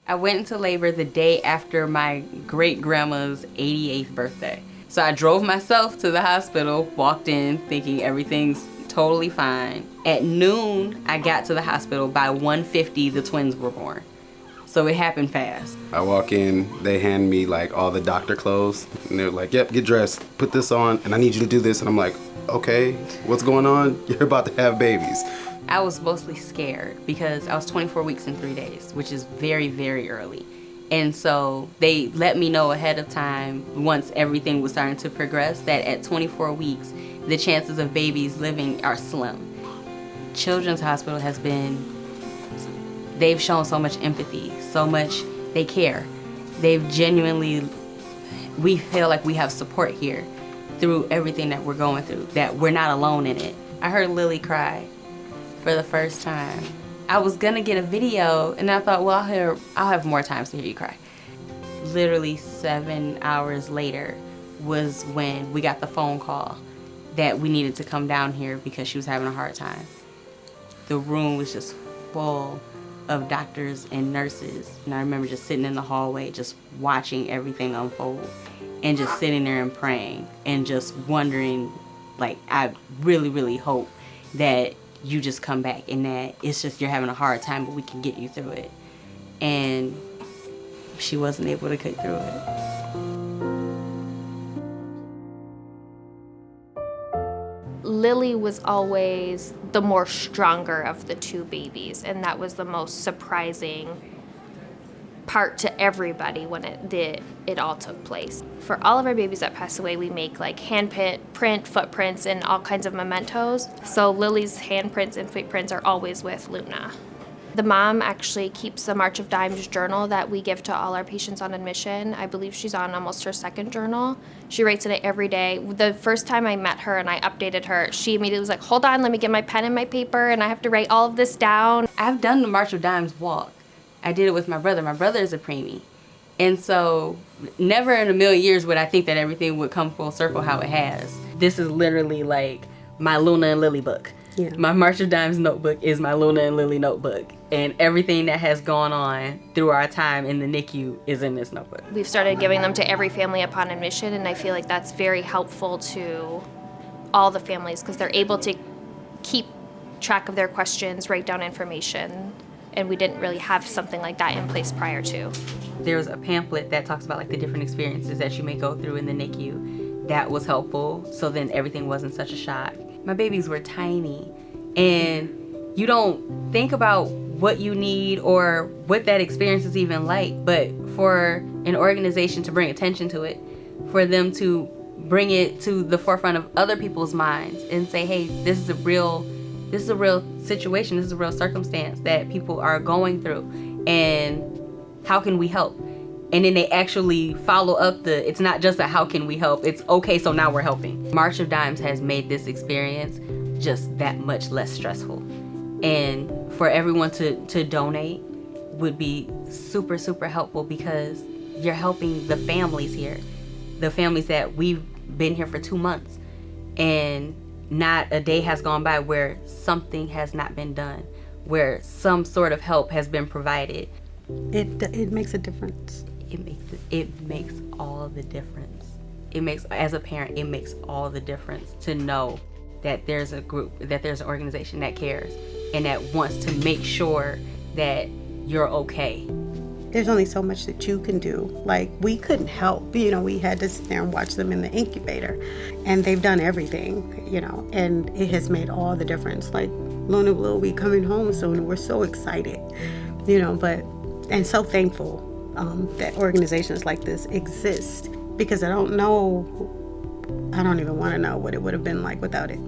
I went into labor the day after my great-grandma's 88th birthday. So I drove myself to the hospital, walked in thinking everything's totally fine. At noon, I got to the hospital. By 1:50, the twins were born. So it happened fast. I walk in, they hand me like all the doctor clothes, and they're like, yep, get dressed, put this on, and I need you to do this. And I'm like, okay, what's going on? You're about to have babies. I was mostly scared because I was 24 weeks and 3 days, which is very, very early. And so they let me know ahead of time, once everything was starting to progress, that at 24 weeks, the chances of babies living are slim. Children's Hospital has been, they've shown so much empathy, so much they care. They've genuinely, we feel like we have support here through everything that we're going through, that we're not alone in it. I heard Lily cry for the first time. I was gonna get a video and I thought, well, I'll have more times to hear you cry. Literally 7 hours later was when we got the phone call that we needed to come down here because she was having a hard time. The room was just full of doctors and nurses. And I remember just sitting in the hallway, just watching everything unfold and just sitting there and praying and just wondering, like, I really, really hope that you just come back and that it's just you're having a hard time, but we can get you through it. And she wasn't able to get through it. Lily was always the more stronger of the two babies, and that was the most surprising part to everybody when it all took place. For all of our babies that pass away, we make like print footprints and all kinds of mementos. So Lily's handprints and footprints are always with Luna. The mom actually keeps a March of Dimes journal that we give to all our patients on admission. I believe she's on almost her second journal. She writes in it every day. The first time I met her and I updated her, she immediately was like, hold on, let me get my pen and my paper and I have to write all of this down. I've done the March of Dimes walk. I did it with my brother. My brother is a preemie. And so never in a million years would I think that everything would come full circle how it has. This is literally like my Luna and Lily book. Yeah. My March of Dimes notebook is my Luna and Lily notebook. And everything that has gone on through our time in the NICU is in this notebook. We've started giving them to every family upon admission, and I feel like that's very helpful to all the families because they're able to keep track of their questions, write down information, and we didn't really have something like that in place prior to. There's a pamphlet that talks about like the different experiences that you may go through in the NICU. That was helpful, so then everything wasn't such a shock. My babies were tiny, and you don't think about what you need or what that experience is even like, but for an organization to bring attention to it, for them to bring it to the forefront of other people's minds and say, hey, this is a real situation, this is a real circumstance that people are going through, and how can we help? And then they actually follow up it's not just a how can we help, it's okay, so now we're helping. March of Dimes has made this experience just that much less stressful. And for everyone to donate would be super, super helpful because you're helping the families here. The families that we've been here for 2 months and not a day has gone by where something has not been done, where some sort of help has been provided. It makes a difference. It makes all the difference. As a parent, it makes all the difference to know that there's a group, that there's an organization that cares and that wants to make sure that you're okay. There's only so much that you can do. Like, we couldn't help, we had to sit there and watch them in the incubator, and they've done everything, and it has made all the difference. Like, Luna will be coming home soon, and we're so excited, and so thankful that organizations like this exist, because I don't even want to know what it would have been like without it.